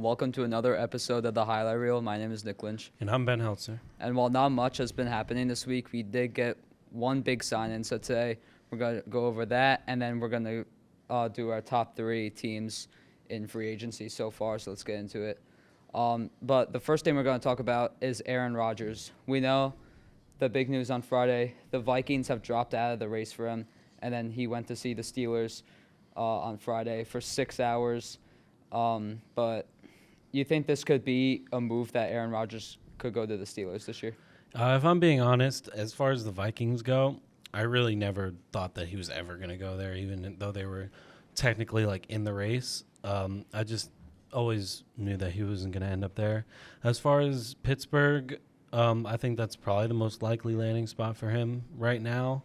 welcome to another episode of the Highlight Reel. My name is Nick Lynch. And I'm Ben Heltzer. And while not much has been happening this week, we did get one big sign-in. So today we're going to go over that, and then we're going to do our top three teams in free agency so far. So let's get into it. But the first thing we're going to talk about is Aaron Rodgers. We know the big news on Friday. The Vikings have dropped out of the race for him, and then he went to see the Steelers on Friday for 6 hours. But you think this could be a move that Aaron Rodgers could go to the Steelers this year? If I'm being honest, as far as the Vikings go, I really never thought that he was ever going to go there, even though they were technically like in the race. I just always knew that he wasn't going to end up there. As far as Pittsburgh, I think that's probably the most likely landing spot for him right now.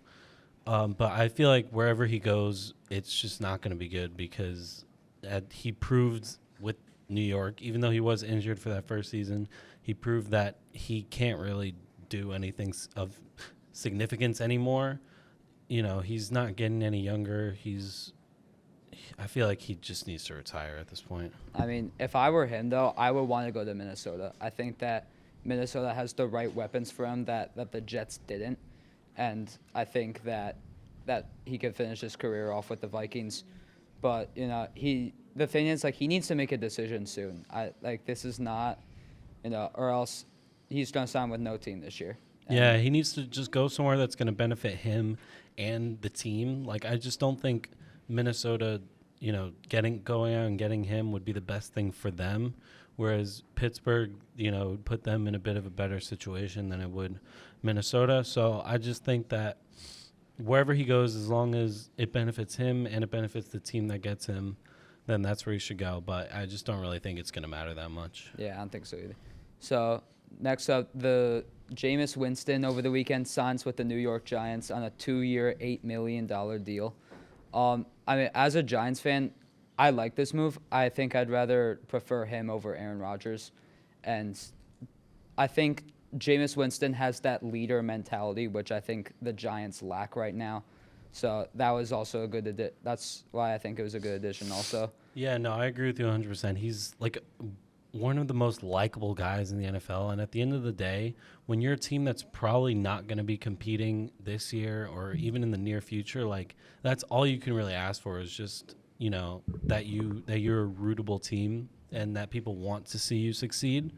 But I feel like wherever he goes, it's just not going to be good because he proved with New York, even though he was injured for that first season, he proved that he can't really do anything of significance anymore. You know, he's not getting any younger. I feel like he just needs to retire at this point. I mean, if I were him, though, I would want to go to Minnesota. I think that Minnesota has the right weapons for him that the Jets didn't. And I think that he could finish his career off with the Vikings. But, you know, the thing is, like, he needs to make a decision soon. This is not, or else he's going to sign with no team this year. Yeah, he needs to just go somewhere that's going to benefit him and the team. Like, I just don't think Minnesota, going out and getting him would be the best thing for them. Whereas Pittsburgh, would put them in a bit of a better situation than it would Minnesota. So I just think that wherever he goes, as long as it benefits him and it benefits the team that gets him, then that's where he should go. But I just don't really think it's going to matter that much. Yeah, I don't think so either. So next up, the Jameis Winston over the weekend signs with the New York Giants on a 2-year, $8 million deal. I mean, as a Giants fan, I like this move. I think I'd rather prefer him over Aaron Rodgers. And I think Jameis Winston has that leader mentality, which I think the Giants lack right now. So that was also a good that's why I think it was a good addition also. Yeah, no, I agree with you 100%. He's like one of the most likable guys in the NFL. And at the end of the day, when you're a team that's probably not going to be competing this year or even in the near future, like that's all you can really ask for is just, that you're a rootable team and that people want to see you succeed.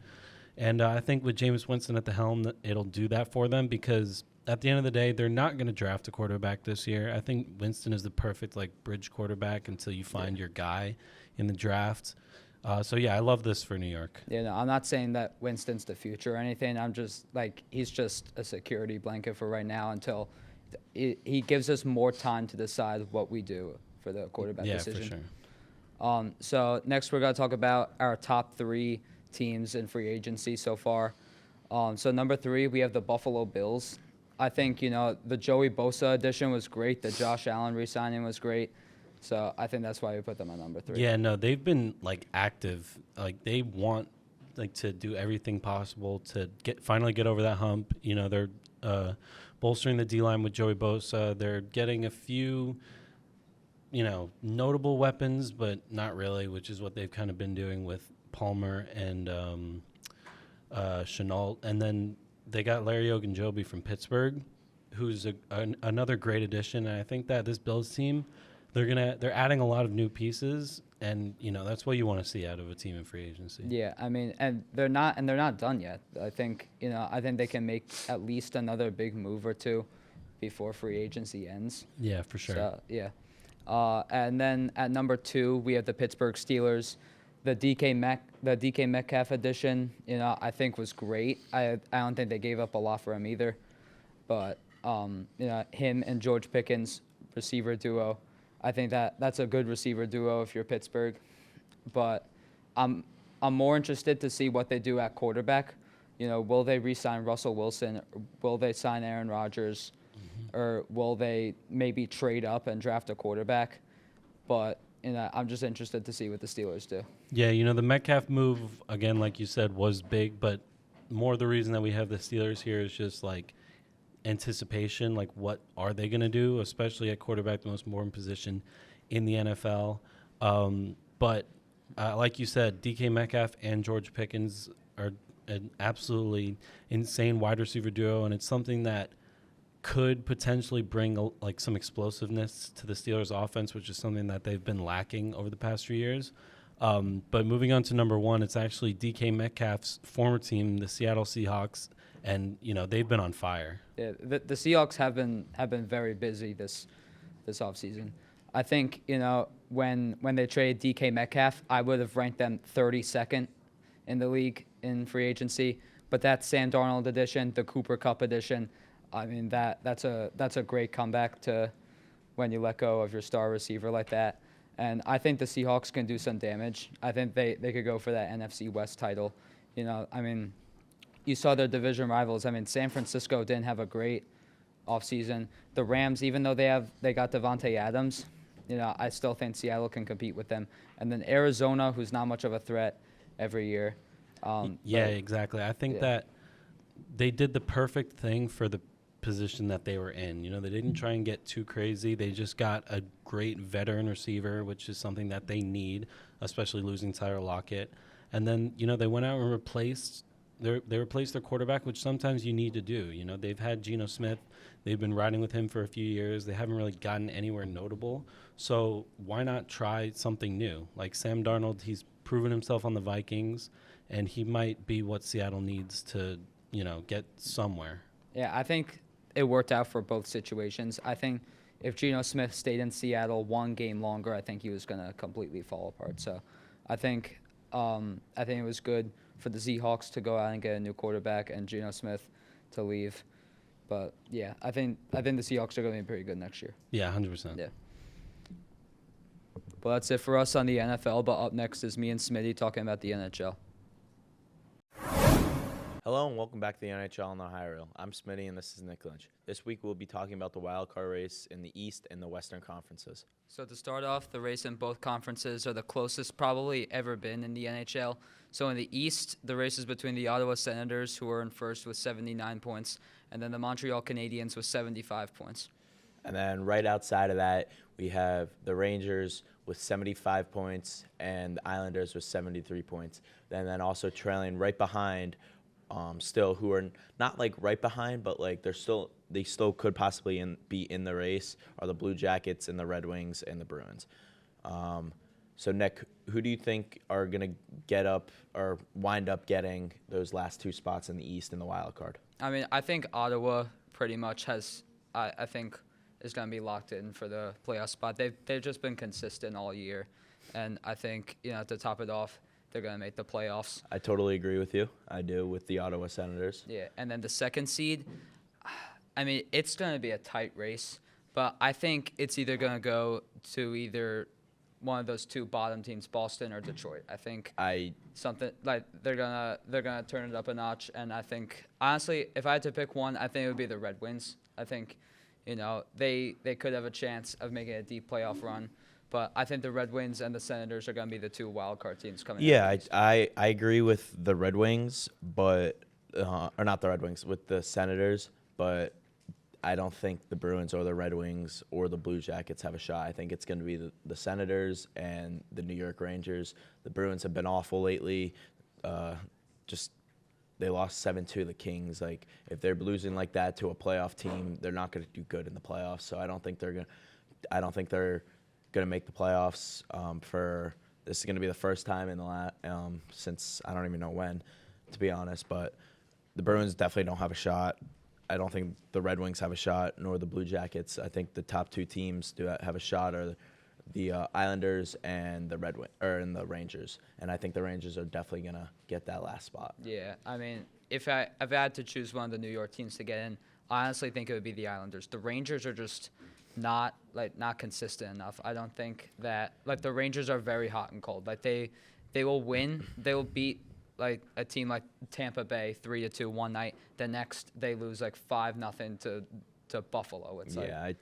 And I think with Jameis Winston at the helm, it'll do that for them because at the end of the day, they're not going to draft a quarterback this year. I think Winston is the perfect bridge quarterback until you find your guy in the draft. So, I love this for New York. Yeah, no, I'm not saying that Winston's the future or anything. I'm just he's just a security blanket for right now until he gives us more time to decide what we do for the quarterback decision. Yeah, for sure. So next we're going to talk about our top three teams in free agency so far. So number 3, we have the Buffalo Bills. I think, the Joey Bosa addition was great. The Josh Allen re-signing was great. So I think that's why we put them on number 3. Yeah, no, they've been active. They want to do everything possible to finally get over that hump. They're bolstering the D-line with Joey Bosa. They're getting a few notable weapons, but not really, which is what they've kind of been doing with Palmer and Chenault. And then they got Larry Ogunjobi from Pittsburgh, who's another great addition. And I think that this Bills team, they're adding a lot of new pieces, and that's what you want to see out of a team in free agency. Yeah, I mean, and they're not done yet. I think they can make at least another big move or two before free agency ends. Yeah, for sure. So, yeah. And then at number 2, we have the Pittsburgh Steelers. The DK Metcalf addition, I think was great. I don't think they gave up a lot for him either. But, him and George Pickens, receiver duo, I think that's a good receiver duo if you're Pittsburgh. But I'm more interested to see what they do at quarterback. Will they re-sign Russell Wilson? Will they sign Aaron Rodgers? Or will they maybe trade up and draft a quarterback? But I'm just interested to see what the Steelers do. Yeah, the Metcalf move, again, like you said, was big. But more the reason that we have the Steelers here is just anticipation. What are they going to do, especially at quarterback, the most important position in the NFL. But Like you said, DK Metcalf and George Pickens are an absolutely insane wide receiver duo, and it's something that could potentially bring like some explosiveness to the Steelers' offense, which is something that they've been lacking over the past few years. But moving on to number one, it's actually DK Metcalf's former team, the Seattle Seahawks, and they've been on fire. Yeah, the Seahawks have been very busy this offseason. I think when they traded DK Metcalf, I would have ranked them 32nd in the league in free agency. But that Sam Darnold edition, the Cooper Kupp edition, I mean that's a great comeback to when you let go of your star receiver like that. And I think the Seahawks can do some damage. I think they could go for that NFC West title. I mean, you saw their division rivals. I mean, San Francisco didn't have a great offseason. The Rams, even though they got Devontae Adams, I still think Seattle can compete with them. And then Arizona, who's not much of a threat every year. Exactly. I think that they did the perfect thing for the position that they were in. They didn't try and get too crazy. They just got a great veteran receiver, which is something that they need, especially losing Tyler Lockett. And then, they went out and replaced their quarterback, which sometimes you need to do. They've had Geno Smith. They've been riding with him for a few years. They haven't really gotten anywhere notable. So why not try something new? Like Sam Darnold, he's proven himself on the Vikings, and he might be what Seattle needs to, get somewhere. Yeah, I think it worked out for both situations. I think if Geno Smith stayed in Seattle one game longer, I think he was going to completely fall apart. So I think it was good for the Seahawks to go out and get a new quarterback and Geno Smith to leave. But yeah, I think the Seahawks are going to be pretty good next year. Yeah, 100%. Yeah. Well, that's it for us on the NFL. But up next is me and Smitty talking about the NHL. Hello and welcome back to the NHL on the High Reel. I'm Smitty and this is Nick Lynch. This week we'll be talking about the wild card race in the East and the Western Conferences. So to start off, the race in both conferences are the closest probably ever been in the NHL. So in the East, the race is between the Ottawa Senators, who are in first with 79 points, and then the Montreal Canadiens with 75 points. And then right outside of that, we have the Rangers with 75 points and the Islanders with 73 points. And then also trailing right behind still, who are not like right behind, but like they still could possibly be in the race, are the Blue Jackets and the Red Wings and the Bruins. So Nick, who do you think are gonna get up or wind up getting those last two spots in the East in the wild card? I mean, I think Ottawa pretty much has, I think, is going to be locked in for the playoff spot. They've just been consistent all year, and I think to top it off, they're going to make the playoffs. I totally agree with you. I do with the Ottawa Senators. Yeah, and then the second seed, I mean, it's going to be a tight race, but I think it's either going to go to either one of those two bottom teams, Boston or Detroit. I think something like they're gonna turn it up a notch, and I think honestly, if I had to pick one, I think it would be the Red Wings. I think they could have a chance of making a deep playoff run. But I think the Red Wings and the Senators are going to be the two wild card teams coming. Yeah, I agree with the Red Wings, but or not the Red Wings, with the Senators. But I don't think the Bruins or the Red Wings or the Blue Jackets have a shot. I think it's going to be the Senators and the New York Rangers. The Bruins have been awful lately. They lost 7-2 to the Kings. Like if they're losing like that to a playoff team, they're not going to do good in the playoffs. So I don't think they're going to make the playoffs this is going to be the first time in the since I don't even know when, to be honest, but the Bruins definitely don't have a shot. I don't think the Red Wings have a shot, nor the Blue Jackets. I think the top two teams do have a shot are the Islanders and the the Rangers, and I think the Rangers are definitely going to get that last spot. Yeah, I mean, if I had to choose one of the New York teams to get in, I honestly think it would be the Islanders. The Rangers are just not consistent enough. I don't think that the Rangers are very hot and cold. They will win. They will beat a team like Tampa Bay 3-2 one night. The next they lose 5-0 to Buffalo.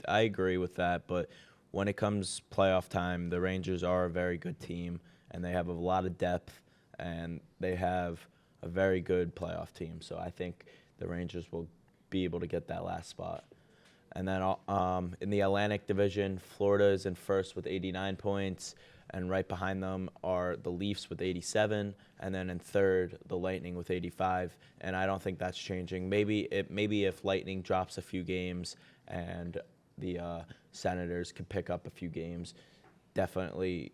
I agree with that. But when it comes playoff time, the Rangers are a very good team and they have a lot of depth and they have a very good playoff team. So I think the Rangers will be able to get that last spot. And then in the Atlantic Division, Florida is in first with 89 points. and right behind them are the Leafs with 87, and then in third, the Lightning with 85. And I don't think that's changing. Maybe if Lightning drops a few games and the Senators could pick up a few games, definitely,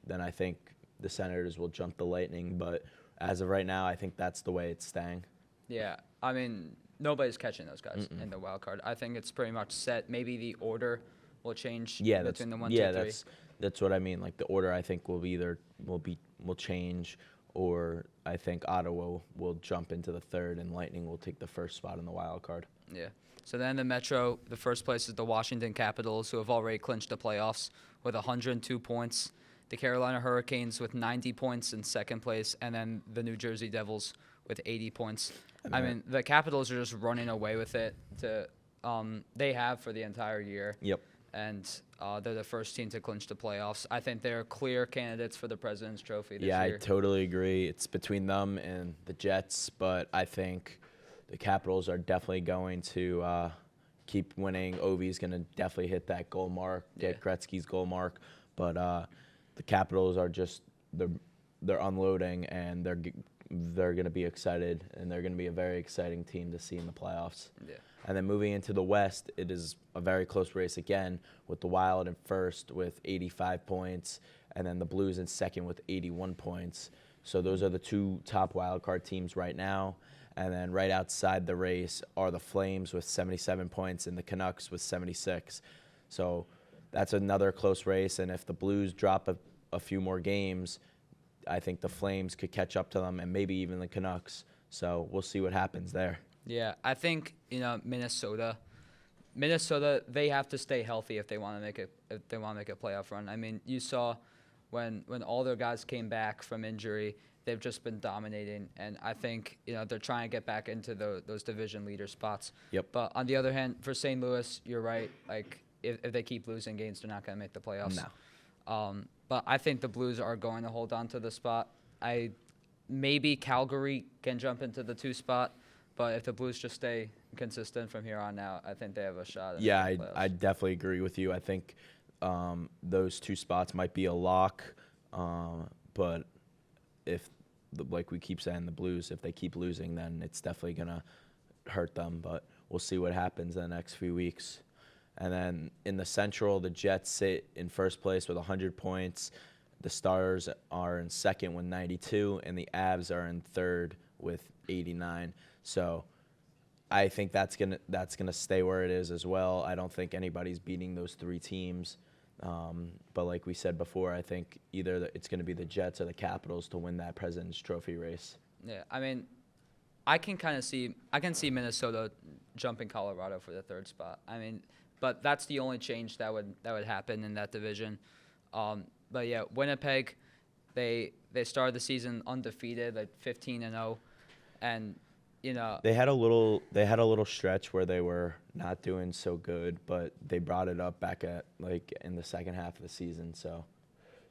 then I think the Senators will jump the Lightning. But as of right now, I think that's the way it's staying. Yeah, I mean, nobody's catching those guys in the wild card. I think it's pretty much set. Maybe the order will change between the 1, 2, 3. That's what I mean. Like the order, I think will change, or I think Ottawa will jump into the third, and Lightning will take the first spot in the wild card. Yeah. So then the Metro, the first place is the Washington Capitals, who have already clinched the playoffs with 102 points. The Carolina Hurricanes with 90 points in second place, and then the New Jersey Devils with 80 points. I mean, the Capitals are just running away with it. They have for the entire year. Yep. And they're the first team to clinch the playoffs. I think they're clear candidates for the President's Trophy this year. Yeah, I totally agree. It's between them and the Jets, but I think the Capitals are definitely going to keep winning. Ovi's going to definitely hit that goal mark, get Gretzky's goal mark. But the Capitals are just they're unloading, and they're going to be excited, and they're going to be a very exciting team to see in the playoffs. Yeah. And then moving into the West, it is a very close race again, with the Wild in first with 85 points, and then the Blues in second with 81 points. So those are the two top wild card teams right now. And then right outside the race are the Flames with 77 points and the Canucks with 76. So that's another close race. And if the Blues drop a few more games, I think the Flames could catch up to them, and maybe even the Canucks. So we'll see what happens there. Yeah, I think Minnesota, they have to stay healthy if they want to make a playoff run. I mean, you saw when all their guys came back from injury, they've just been dominating, and I think they're trying to get back into those division leader spots. Yep. But on the other hand, for St. Louis, you're right. Like if they keep losing games, they're not going to make the playoffs. No. But I think the Blues are going to hold on to the spot. Maybe Calgary can jump into the 2 spot, but if the Blues just stay consistent from here on out, I think they have a shot. Yeah, I definitely agree with you. I think those 2 spots might be a lock, but if, like we keep saying, the Blues, if they keep losing, then it's definitely going to hurt them. But we'll see what happens in the next few weeks. And then in the Central, the Jets sit in first place with 100 points. The Stars are in second with 92, and the Avs are in third with 89. So I think that's gonna stay where it is as well. I don't think anybody's beating those 3 teams. But like we said before, I think either it's going to be the Jets or the Capitals to win that President's Trophy race. Yeah, I mean, I can see Minnesota jumping Colorado for the 3rd spot. I mean, but that's the only change that would happen in that division. But yeah, Winnipeg, they started the season undefeated, like 15-0, and they had a little stretch where they were not doing so good, but they brought it up back at in the second half of the season. So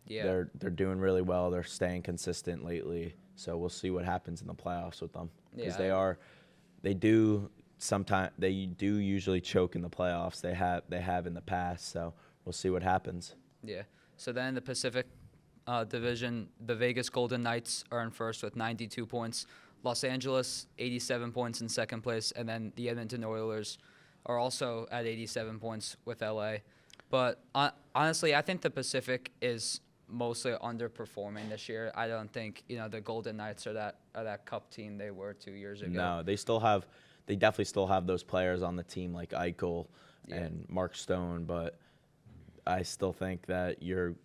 yeah, they're doing really well. They're staying consistent lately. So we'll see what happens in the playoffs with them, because they do usually choke in the playoffs. They have in the past. So we'll see what happens. Yeah. So then the Pacific Division, the Vegas Golden Knights are in first with 92 points. Los Angeles, 87 points in second place, and then the Edmonton Oilers are also at 87 points with LA. But honestly, I think the Pacific is mostly underperforming this year. I don't think the Golden Knights are that cup team they were 2 years ago. No, they definitely still have those players on the team like Eichel and Mark Stone, but I still think that you're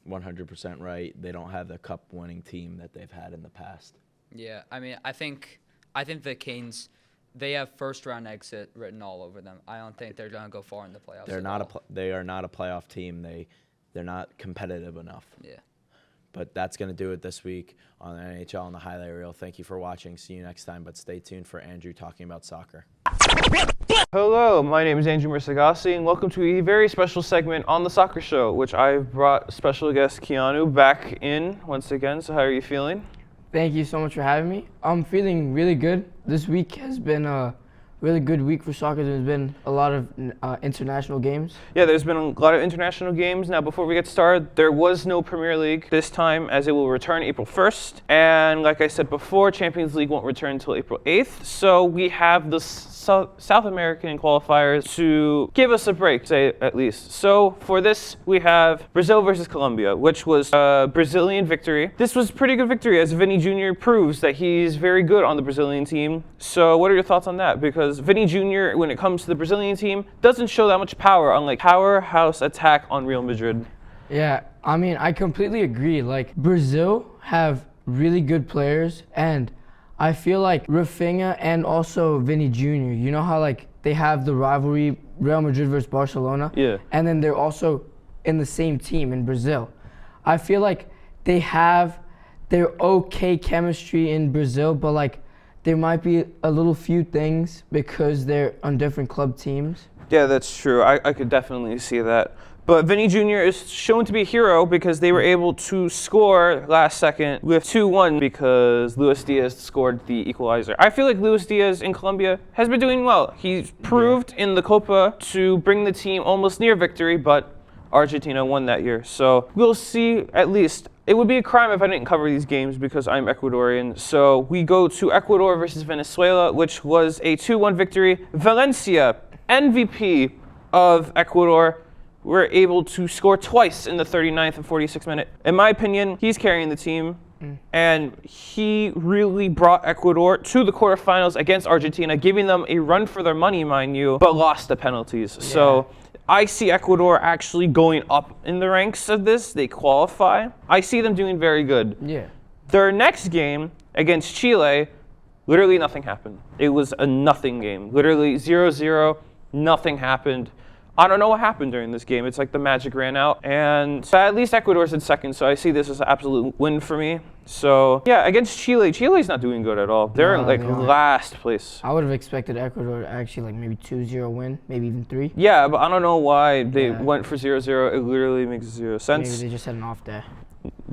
100% right. They don't have the cup-winning team that they've had in the past. Yeah, I mean, I think the Canes, they have first-round exit written all over them. I don't think they're going to go far in the playoffs. They are not a playoff team. They're not competitive enough. Yeah. But that's going to do it this week on the NHL and the Highlight Reel. Thank you for watching. See you next time, but stay tuned for Andrew talking about soccer. Hello, my name is Andrew Mirzaaghasi, and welcome to a very special segment on The Soccer Show, which I've brought special guest Keanu back in once again. So how are you feeling? Thank you so much for having me. I'm feeling really good. This week has been really good week for soccer. There's been a lot of international games. Yeah, there's been a lot of international games. Now, before we get started, there was no Premier League this time as it will return April 1st. And like I said before, Champions League won't return until April 8th. So we have the South American qualifiers to give us a break, say at least. So for this, we have Brazil versus Colombia, which was a Brazilian victory. This was a pretty good victory as Vini Jr. proves that he's very good on the Brazilian team. So what are your thoughts on that? Because Vini Jr., when it comes to the Brazilian team, doesn't show that much power, unlike powerhouse attack on Real Madrid. Yeah, I mean, I completely agree. Like, Brazil have really good players, and I feel like Rafinha and also Vini Jr., you know how like they have the rivalry Real Madrid versus Barcelona? Yeah. And then they're also in the same team in Brazil. I feel like they have their okay chemistry in Brazil, but like there might be a little few things because they're on different club teams. Yeah, that's true. I could definitely see that. But Vini Jr. is shown to be a hero because they were able to score last second with 2-1 because Luis Diaz scored the equalizer. I feel like Luis Diaz in Colombia has been doing well. He's proved in the Copa to bring the team almost near victory, but Argentina won that year. So we'll see at least. It would be a crime if I didn't cover these games because I'm Ecuadorian. So we go to Ecuador versus Venezuela, which was a 2-1 victory. Valencia, MVP of Ecuador, were able to score twice in the 39th and 46th minute. In my opinion, he's carrying the team, and he really brought Ecuador to the quarterfinals against Argentina, giving them a run for their money, mind you, but lost the penalties. Yeah. So I see Ecuador actually going up in the ranks of this. They qualify. I see them doing very good. Yeah. Their next game against Chile, literally nothing happened. It was a nothing game. Literally 0-0, nothing happened. I don't know what happened during this game. It's like the magic ran out. And so at least Ecuador's in second, so I see this as an absolute win for me. So yeah, against Chile, Chile's not doing good at all. They're in like last place. I would have expected Ecuador to actually like maybe 2-0 win, maybe even 3. Yeah, but I don't know why they went for 0-0. It literally makes zero sense. Maybe they just had an off day.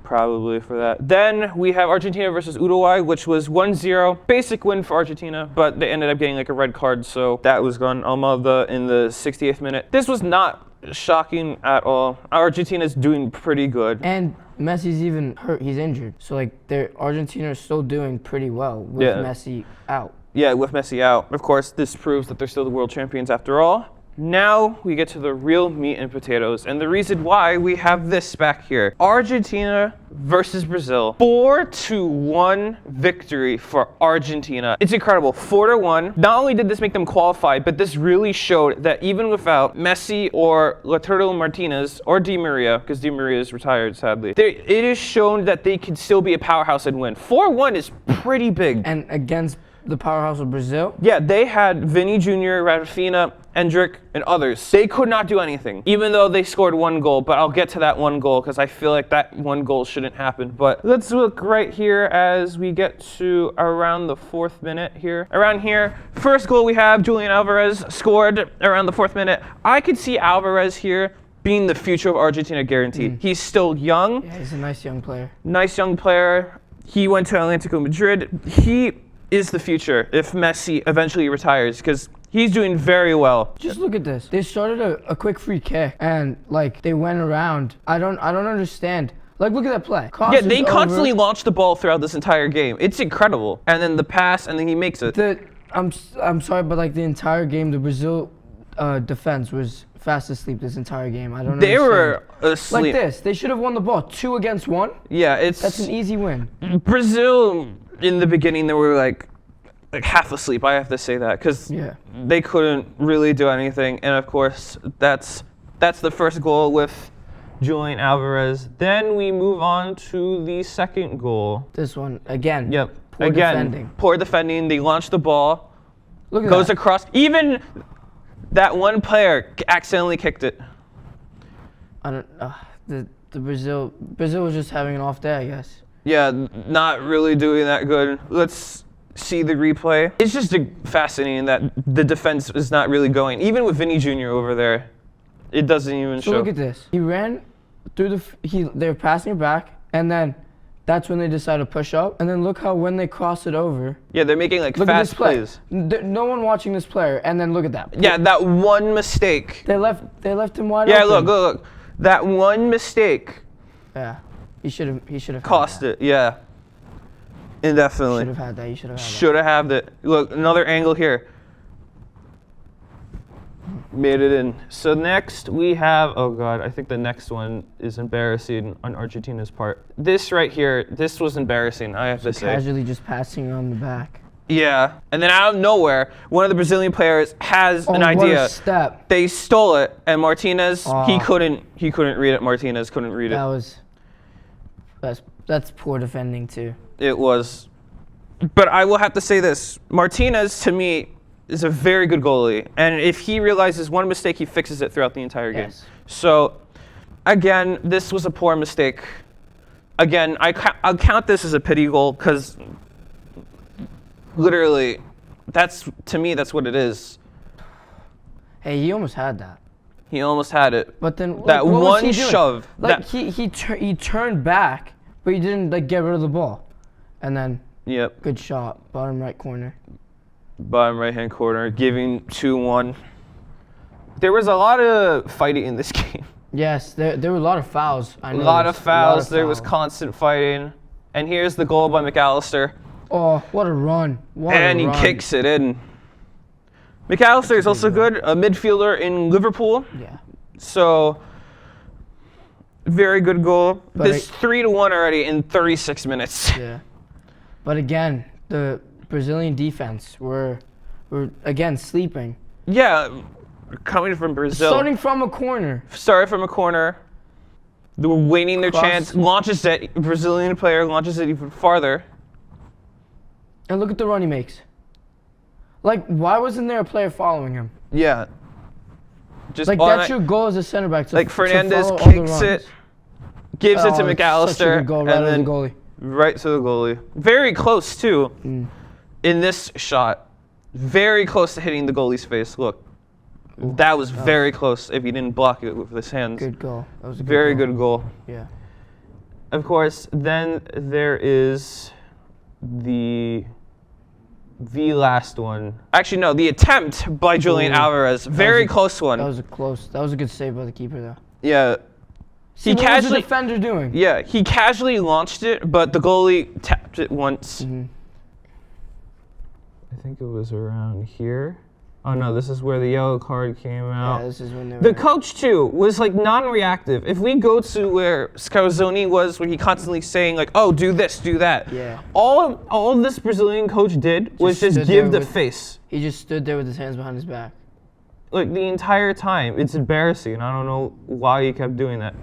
Probably for that. Then we have Argentina versus Uruguay, which was 1-0. Basic win for Argentina, but they ended up getting like a red card, so that was gone Almada in the 68th minute. This was not shocking at all. Argentina's doing pretty good. And Messi's even hurt. He's injured. So like Argentina is still doing pretty well with Messi out. Yeah, with Messi out. Of course, this proves that they're still the world champions after all. Now we get to the real meat and potatoes, and the reason why we have this back here. Argentina versus Brazil. 4-1 victory for Argentina. It's incredible, 4-1. Not only did this make them qualify, but this really showed that even without Messi or Lautaro Martinez or Di Maria, because Di Maria is retired sadly, it is shown that they can still be a powerhouse and win. 4-1 is pretty big. And against the powerhouse of Brazil? Yeah, they had Vini Jr., Rafinha, Endrick, and others. They could not do anything, even though they scored 1 goal. But I'll get to that 1 goal because I feel like that 1 goal shouldn't happen. But let's look right here as we get to around the 4th minute here. Around here, first goal we have, Julian Alvarez scored around the 4th minute. I could see Alvarez here being the future of Argentina guaranteed. He's still young. Yeah, he's a nice young player. Nice young player. He went to Atlético Madrid. He is the future if Messi eventually retires because he's doing very well. Just look at this. They started a quick free kick and like they went around. I don't understand. Like look at that play. Yeah, they constantly launch the ball throughout this entire game. It's incredible. And then the pass and then he makes it. I'm sorry, but like the entire game, the Brazil defense was fast asleep this entire game. I don't understand. They were asleep. Like this. They should have won the ball 2 against 1. Yeah, that's an easy win. Brazil in the beginning they were like half asleep. I have to say that because they couldn't really do anything. And of course, that's the first goal with Julian Alvarez. Then we move on to the second goal. This one again. Yep. Poor defending. Poor defending. They launched the ball. Look at goes that. across. Even that one player accidentally kicked it. I don't. The Brazil was just having an off day, I guess. Yeah, not really doing that good. Let's see the replay. It's just fascinating that the defense is not really going. Even with Vini Jr. over there, it doesn't even show. So look at this. He ran through they were passing it back, and then that's when they decide to push up. And then look how when they cross it over, Yeah, they're making like look at fast this play. plays. No one watching this player, and then look at that. Yeah, that one mistake. They left him wide Yeah, open. look. That one mistake Yeah, he should have cost it. Yeah, indefinitely. Should have had that. You should have had that. Should have had it. Look, another angle here. Made it in. So next we have, oh God, I think the next one is embarrassing on Argentina's part. This right here, this was embarrassing, I have to say. Casually just passing around the back. Yeah, and then out of nowhere, one of the Brazilian players has an What idea. a step. They stole it, and Martinez, he Oh. couldn't read it. Martinez couldn't read it. That's poor defending too. It was. But I will have to say this. Martinez, to me, is a very good goalie. And if he realizes one mistake, he fixes it throughout the entire game. Yes. So, again, this was a poor mistake. Again, I'll count this as a pity goal because literally, to me, that's what it is. Hey, he almost had that. He almost had it. But then That what was one he doing? shove. Like he turned back, but he didn't like get rid of the ball. And then Yep. good shot, bottom right corner. Bottom right-hand corner, giving 2-1. There was a lot of fighting in this game. Yes, there were a lot of fouls. A lot of fouls. There was constant fighting. And here's the goal by McAllister. Oh, what a run! And he kicks it in. McAllister is also good, a midfielder in Liverpool. Yeah. So, very good goal. But This 3-1 already in 36 minutes. Yeah. But again, the Brazilian defense were again sleeping. Yeah, coming from Brazil. Starting from a corner. Started from a corner. They were waiting their Cross. chance. Launches it. Brazilian player launches it even farther. And look at the run he makes. Like, why wasn't there a player following him? Yeah. Just Like, that's your goal as a center back. Like to Fernandez follow all the kicks runs. it, gives it to Oh, it's McAllister, such a good goal, right and over then the goalie. right to the goalie. Very close too. In this shot, very close to hitting the goalie's face. Look, that was very close. If he didn't block it with his hands. Good goal. That was a Very good goal. Yeah. Of course, then there is the last one. Actually, no, the attempt by Julian Ooh. Alvarez. Very close one. That was a good save by the keeper though. Yeah. See, what was the defender doing? Yeah, he casually launched it, but the goalie tapped it once. I think it was around here. Oh no, this is where the yellow card came out. Yeah, this is when they The were. coach too was like non-reactive. If we go to where Scarzoni was, where he constantly saying like, "Oh, do this, do that." Yeah. All this Brazilian coach did was just stood give there the with- face. He just stood there with his hands behind his back. Like the entire time. It's embarrassing. I don't know why he kept doing that.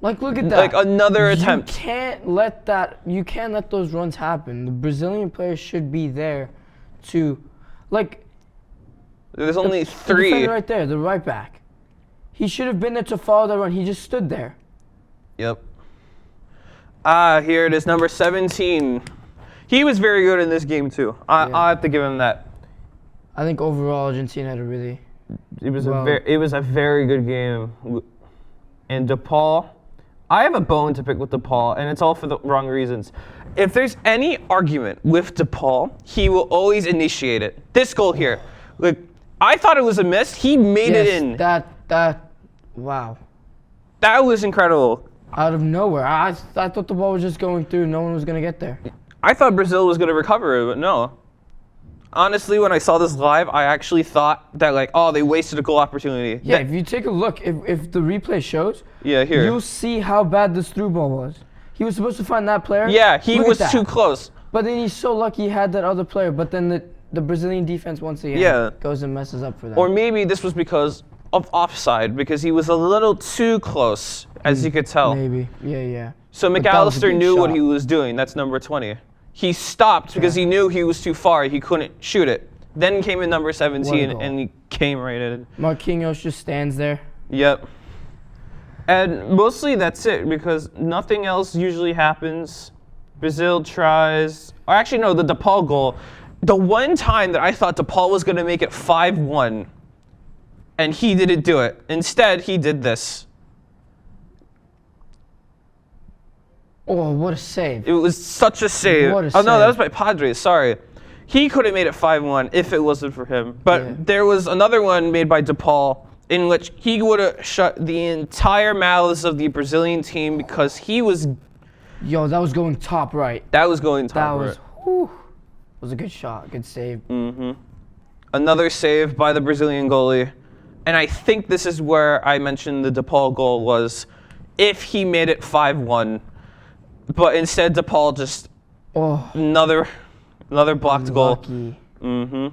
Like, look at that. Like another attempt. You can't let those runs happen. The Brazilian players should be there to, like, There's only the three. defender right there, the right back. He should have been there to follow that run. He just stood there. Yep. Here it is, number 17. He was very good in this game too. I'll have to give him that. I think overall Argentina had a really. It was Wow. it was a very good game. And DePaul, I have a bone to pick with DePaul, and it's all for the wrong reasons. If there's any argument with DePaul, he will always initiate it. This goal here, like I thought it was a miss. He made it in. Wow. That was incredible. Out of nowhere. I thought the ball was just going through. No one was going to get there. I thought Brazil was going to recover it, but no. Honestly, when I saw this live, I actually thought that like, oh, they wasted a goal opportunity. Yeah, if you take a look, if the replay shows, Yeah, here. you'll see how bad this through ball was. He was supposed to find that player. Yeah, he Look at was that. too close. But then he's so lucky he had that other player. But then the Brazilian defense once again Yeah. goes and messes up for them. Or maybe this was because of offside, because he was a little too close, as you could tell. Maybe. Yeah. So But that was a McAllister good knew what shot. he was doing. That's number 20. He stopped because he knew he was too far. He couldn't shoot it. Then came in number 17, goal. and he came right in. Marquinhos just stands there. Yep. And mostly that's it, because nothing else usually happens. Brazil tries, or actually no, the DePaul goal. The one time that I thought DePaul was going to make it 5-1, and he didn't do it. Instead, he did this. Oh, what a save. It was such a save. What a Oh, no, that was save. by Padres. Sorry. He could have made it 5-1 if it wasn't for him. But Yeah. there was another one made by DePaul in which he would have shut the entire mouths of the Brazilian team because he was Yo, that was going top right. that was going That top was, right. whew, was a good shot, good save. Another save by the Brazilian goalie. And I think this is where I mentioned the DePaul goal was if he made it 5-1. But instead DePaul just Oh, another blocked goal. lucky.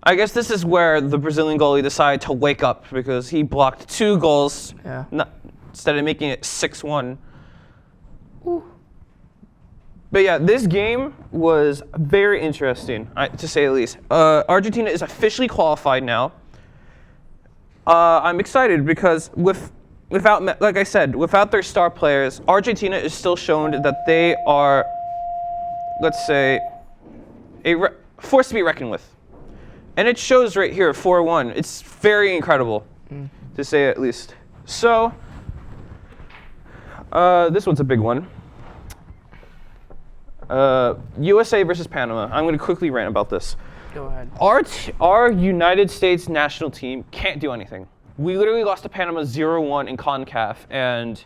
I guess this is where the Brazilian goalie decided to wake up because he blocked 2 goals Yeah. instead of making it 6-1. But yeah, this game was very interesting, to say the least. Argentina is officially qualified now. I'm excited because without, like I said, without their star players, Argentina is still shown that they are, let's say, a force to be reckoned with. And it shows right here, 4-1. It's very incredible, to say at least. So, this one's a big one. USA versus Panama. I'm going to quickly rant about this. Go ahead. Our United States national team can't do anything. We literally lost to Panama 0-1 in CONCACAF, and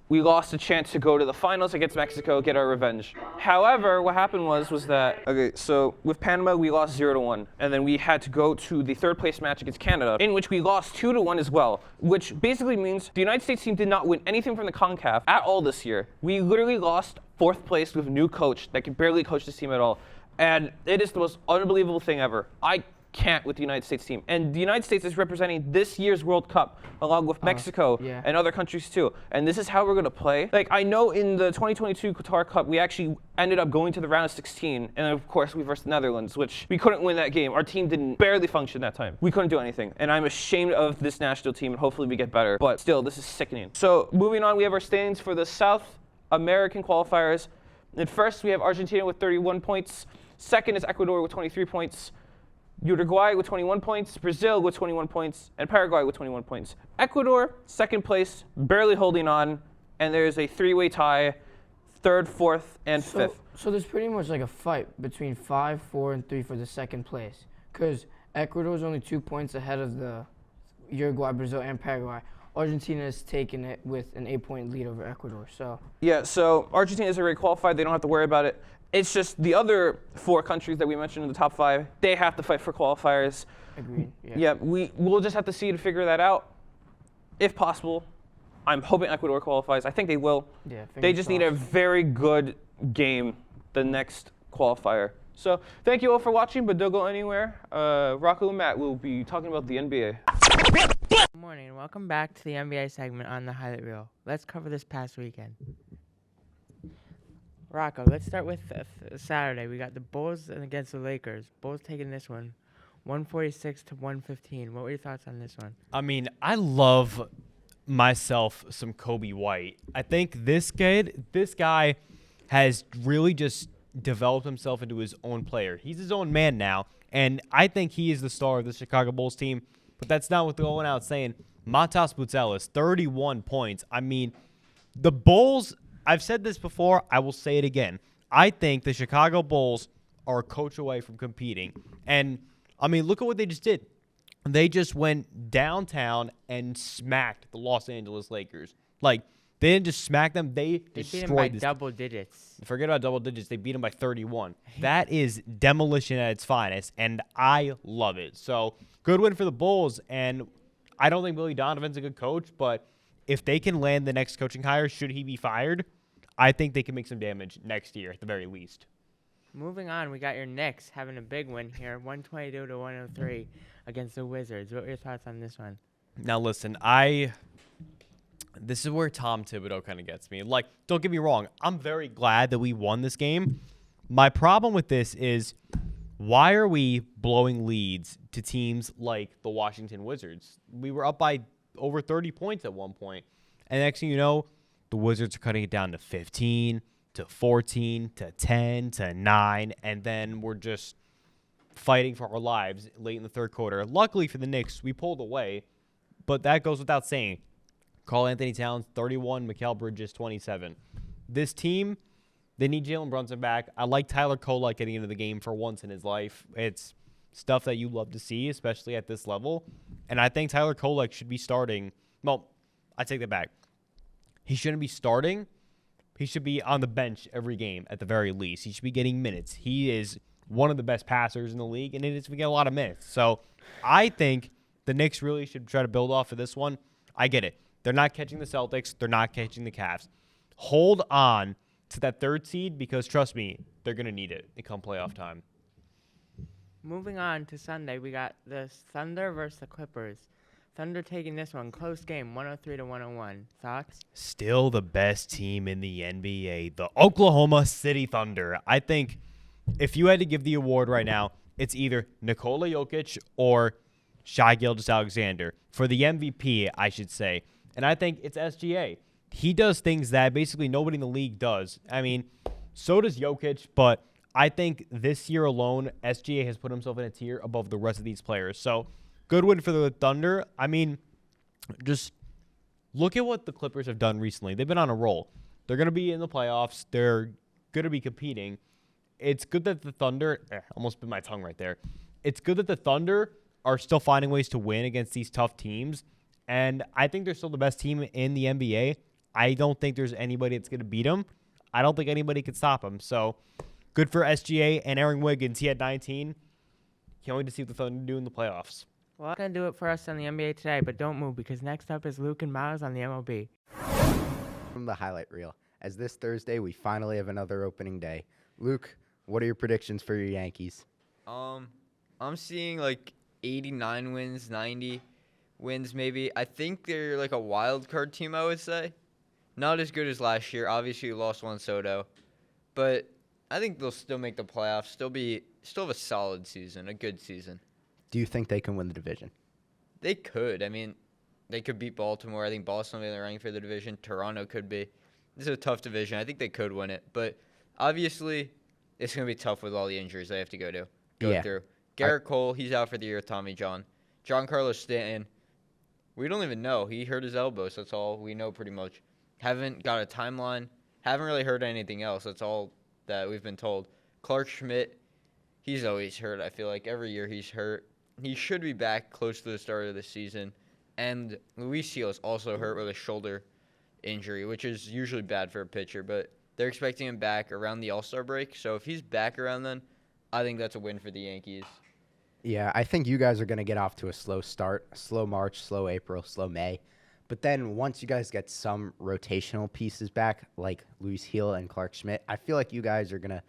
we lost a chance to go to the finals against Mexico, get our revenge. However, what happened was that, okay, so with Panama, we lost 0-1, and then we had to go to the third place match against Canada, in which we lost 2-1 as well, which basically means the United States team did not win anything from the CONCACAF at all this year. We literally lost 4th place with a new coach that could barely coach this team at all. And it is the most unbelievable thing ever. I can't with the United States team. And the United States is representing this year's World Cup along with Mexico yeah. and other countries too. And this is how we're going to play. Like, I know in the 2022 Qatar Cup, we actually ended up going to the round of 16. And of course, we versed the Netherlands, which we couldn't win that game. Our team didn't barely function that time. We couldn't do anything. And I'm ashamed of this national team, and hopefully we get better. But still, this is sickening. So moving on, we have our standings for the South American qualifiers. And first, we have Argentina with 31 points. Second is Ecuador with 23 points. Uruguay with 21 points. Brazil with 21 points. And Paraguay with 21 points. Ecuador, second place, barely holding on. And there's a 3-way tie, 3rd, 4th, and 5th. So there's pretty much like a fight between 5, 4, and 3 for the second place. Because Ecuador's only 2 points ahead of the Uruguay, Brazil, and Paraguay. Argentina is taking it with an 8-point lead over Ecuador. So Yeah, so Argentina is already qualified. They don't have to worry about it. It's just the other 4 countries that we mentioned in the top 5, they have to fight for qualifiers. agreed. Yeah. Yeah, we'll just have to see to figure that out, if possible. I'm hoping Ecuador qualifies. I think they will. Yeah. They fingers just need a crossed. very good game the next qualifier. So thank you all for watching, but don't go anywhere. Rocco and Matt will be talking about the NBA. Good morning and welcome back to the NBA segment on the highlight reel. Let's cover this past weekend. Rocco, let's start with Saturday. We got the Bulls against the Lakers. Bulls taking this one, 146 to 115. What were your thoughts on this one? I mean, I love myself some Kobe White. I think this guy has really just developed himself into his own player. He's his own man now, and I think he is the star of the Chicago Bulls team. But that's not what they're going out saying. Matas Buzelis, 31 points. I mean, the Bulls, I've said this before, I will say it again. I think the Chicago Bulls are a coach away from competing. And, I mean, look at what they just did. They just went downtown and smacked the Los Angeles Lakers. Like, they didn't just smack them, they They beat him destroyed by this. double digits. Forget about double digits. They beat them by 31. That is demolition at its finest, and I love it. So, good win for the Bulls, and I don't think Billy Donovan's a good coach, but if they can land the next coaching hire, should he be fired, I think they can make some damage next year at the very least. Moving on, we got your Knicks having a big win here, 122 to 103 against the Wizards. What were your thoughts on this one? Now, listen, this is where Tom Thibodeau kind of gets me. Like, don't get me wrong. I'm very glad that we won this game. My problem with this is, why are we blowing leads to teams like the Washington Wizards? We were up by over 30 points at one point. And next thing you know, the Wizards are cutting it down to 15, to 14, to 10, to 9. And then we're just fighting for our lives late in the third quarter. Luckily for the Knicks, we pulled away. But that goes without saying. Karl Anthony Towns, 31. Mikal Bridges, 27. this team, they need Jalen Brunson back. I like Tyler Kolek getting into the game for once in his life. It's stuff that you love to see, especially at this level. And I think Tyler Kolek should be starting. Well, I take that back. He shouldn't be starting. He should be on the bench every game at the very least. He should be getting minutes. He is one of the best passers in the league, and it is to get a lot of minutes. So I think the Knicks really should try to build off of this one. I get it. They're not catching the Celtics. They're not catching the Cavs. Hold on to that third seed because, trust me, they're going to need it come playoff time. Moving on to Sunday, we got the Thunder versus the Clippers. Thunder taking this one. Close game, 103-101. Thoughts? Still the best team in the NBA, the Oklahoma City Thunder. I think if you had to give the award right now, it's either Nikola Jokic or Shai Gilgeous-Alexander. For the MVP, I should say. And I think it's SGA. He does things that basically nobody in the league does. I mean, so does Jokic, but I think this year alone, SGA has put himself in a tier above the rest of these players. So, good win for the Thunder. I mean, just look at what the Clippers have done recently. They've been on a roll. They're going to be in the playoffs. They're going to be competing. It's good that the Thunder almost bit my tongue right there. It's good that the Thunder are still finding ways to win against these tough teams. And I think they're still the best team in the NBA. I don't think there's anybody that's going to beat them. I don't think anybody can stop them. So, good for SGA and Aaron Wiggins. He had 19. Can't wait to see what the Thunder do in the playoffs. Well, that's going to do it for us on the NBA today, but don't move because next up is Luke and Myles on the MLB. From the highlight reel. As this Thursday, we finally have another opening day. Luke, what are your predictions for your Yankees? I'm seeing like 89 wins, 90 wins maybe. I think they're like a wild card team, I would say. Not as good as last year. Obviously, we lost Juan Soto. But I think they'll still make the playoffs, still have a solid season, a good season. Do you think they can win the division? They could. I mean, they could beat Baltimore. I think Boston will be in the running for the division. Toronto could be. This is a tough division. I think they could win it. But obviously, it's going to be tough with all the injuries they have to go through. Garrett Cole, he's out for the year with Tommy John. Giancarlo Stanton, we don't even know. He hurt his elbow, so that's all we know pretty much. Haven't got a timeline. Haven't really heard anything else. That's all that we've been told. Clark Schmidt, he's always hurt. I feel like every year he's hurt. He should be back close to the start of the season. And Luis Seal is also hurt with a shoulder injury, which is usually bad for a pitcher. But they're expecting him back around the All-Star break. So if he's back around then, I think that's a win for the Yankees. Yeah, I think you guys are going to get off to a slow start, slow March, slow April, slow May. But then once you guys get some rotational pieces back, like Luis Heel and Clark Schmidt, I feel like you guys are going to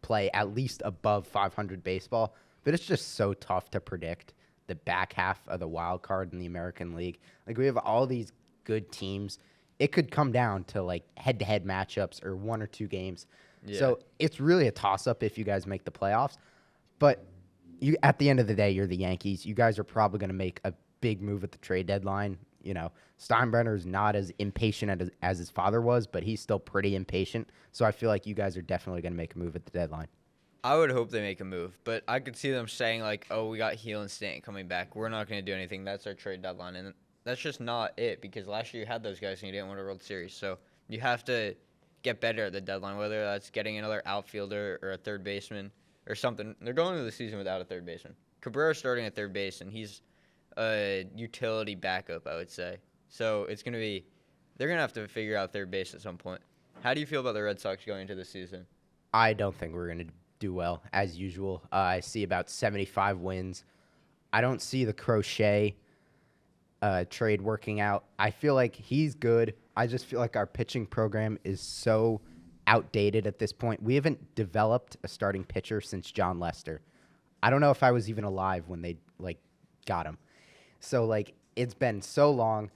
play at least above 500 baseball. But it's just so tough to predict the back half of the wild card in the American League. Like, we have all these good teams. It could come down to, like, head-to-head matchups or one or two games. Yeah. So it's really a toss-up if you guys make the playoffs. But you, at the end of the day, you're the Yankees. You guys are probably going to make a big move at the trade deadline. You know, Steinbrenner's not as impatient as his father was, but he's still pretty impatient. So I feel like you guys are definitely going to make a move at the deadline. I would hope they make a move, but I could see them saying, like, oh, we got Heel and Stanton coming back. We're not going to do anything. That's our trade deadline. And that's just not it, because last year you had those guys and you didn't win a World Series. So you have to get better at the deadline, whether that's getting another outfielder or a third baseman or something. They're going into the season without a third baseman. Cabrera's starting at third base, and he's a utility backup, I would say. So it's going to be – they're going to have to figure out third base at some point. How do you feel about the Red Sox going into the season? I don't think we're going to do well, as usual. I see about 75 wins. I don't see the Crochet trade working out. I feel like he's good. I just feel like our pitching program is so outdated at this point. We haven't developed a starting pitcher since John Lester. I don't know if I was even alive when they, like, got him. So, like, it's been so long.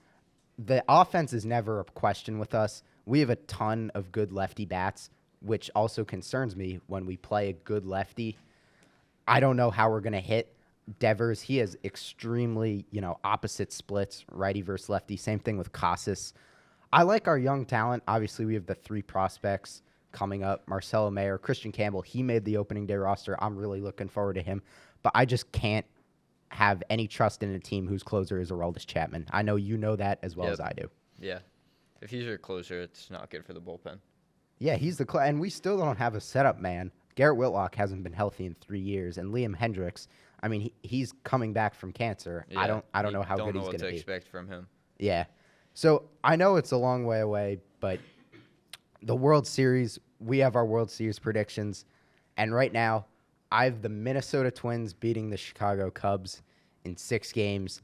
The offense is never a question with us. We have a ton of good lefty bats, which also concerns me when we play a good lefty. I don't know how we're going to hit Devers. He has extremely, opposite splits, righty versus lefty. Same thing with Casas. I like our young talent. Obviously, we have the three prospects coming up. Marcelo Mayer, Christian Campbell. He made the opening day roster. I'm really looking forward to him. But I just can't have any trust in a team whose closer is Aroldis Chapman. I know you know that as well as I do. Yeah. If he's your closer, it's not good for the bullpen. Yeah, he's the and we still don't have a setup man. Garrett Whitlock hasn't been healthy in 3 years, and Liam Hendricks, I mean, he's coming back from cancer. I don't you know how don't good know he's what going to to be. expect from him. Yeah. So I know it's a long way away, but the World Series, we have our World Series predictions. And right now, I have the Minnesota Twins beating the Chicago Cubs in 6 games.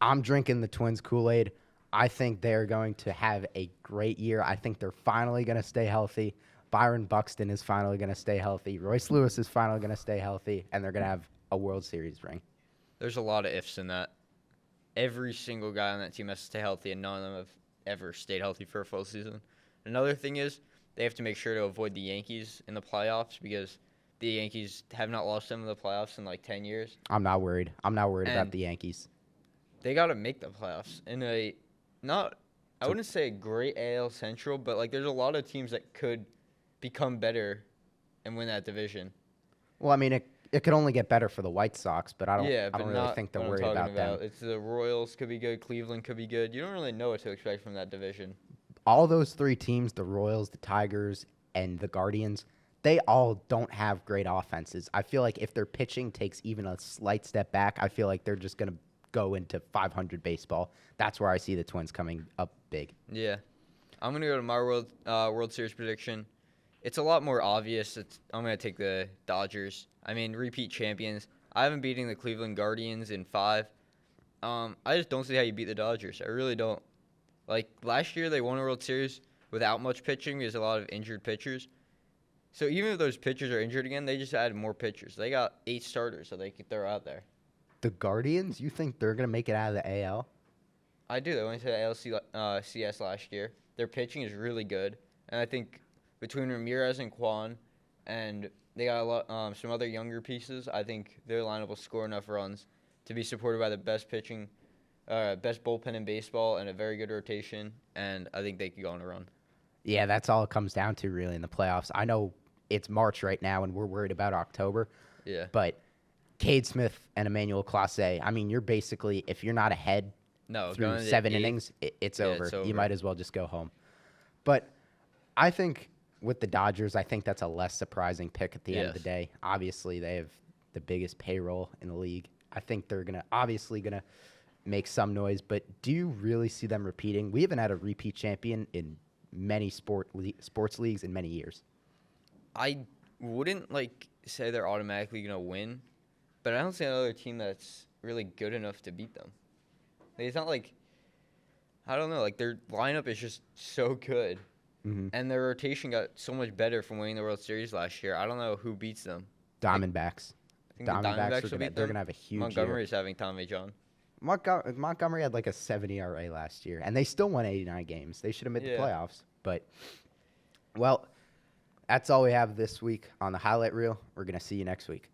I'm drinking the Twins Kool-Aid. I think they're going to have a great year. I think they're finally going to stay healthy. Byron Buxton is finally going to stay healthy. Royce Lewis is finally going to stay healthy, and they're going to have a World Series ring. There's a lot of ifs in that. Every single guy on that team has to stay healthy, and none of them have ever stayed healthy for a full season. Another thing is they have to make sure to avoid the Yankees in the playoffs because the Yankees have not lost them in the playoffs in like 10 years. I'm not worried. I'm not worried about And the Yankees. They got to make the playoffs in a I wouldn't say a great AL Central, but like there's a lot of teams that could become better and win that division. Well, I mean, it could only get better for the White Sox, but I don't Yeah, but really not think they're what I'm worried talking about them. It's the Royals could be good, Cleveland could be good. You don't really know what to expect from that division. All those 3 teams, the Royals, the Tigers, and the Guardians, they all don't have great offenses. I feel like if their pitching takes even a slight step back, I feel like they're just going to go into 500 baseball. That's where I see the Twins coming up big. Yeah. I'm going to go to my World Series prediction. It's a lot more obvious. I'm going to take the Dodgers. I mean, repeat champions. I haven't beaten the Cleveland Guardians in 5. I just don't see how you beat the Dodgers. I really don't. Like, last year they won a World Series without much pitching because a lot of injured pitchers. So even if those pitchers are injured again, they just added more pitchers. They got 8 starters that they could throw out there. The Guardians, you think they're going to make it out of the AL? I do. They went to the ALCS last year. Their pitching is really good. And I think between Ramirez and Kwan, and they got a lot, some other younger pieces, I think their lineup will score enough runs to be supported by the best pitching, best bullpen in baseball, and a very good rotation. And I think they could go on a run. Yeah, that's all it comes down to really in the playoffs. I know it's March right now, and we're worried about October. Yeah. But Cade Smith and Emmanuel Clase, I mean, you're basically, if you're not ahead through 7 innings, it's over. It's over. You might as well just go home. But I think with the Dodgers, I think that's a less surprising pick at the end of the day. Obviously, they have the biggest payroll in the league. I think they're going to make some noise. But do you really see them repeating? We haven't had a repeat champion in many sports leagues in many years. I wouldn't say they're automatically going to win, but I don't see another team that's really good enough to beat them. It's not like, I don't know, their lineup is just so good. Mm-hmm. And their rotation got so much better from winning the World Series last year. I don't know who beats them. Diamondbacks. I think the Diamondbacks will beat them. They're going to have a huge Montgomery's having Tommy John. Montgomery had like a 70 ERA last year, and they still won 89 games. They should have made the playoffs. But, well, that's all we have this week on the highlight reel. We're going to see you next week.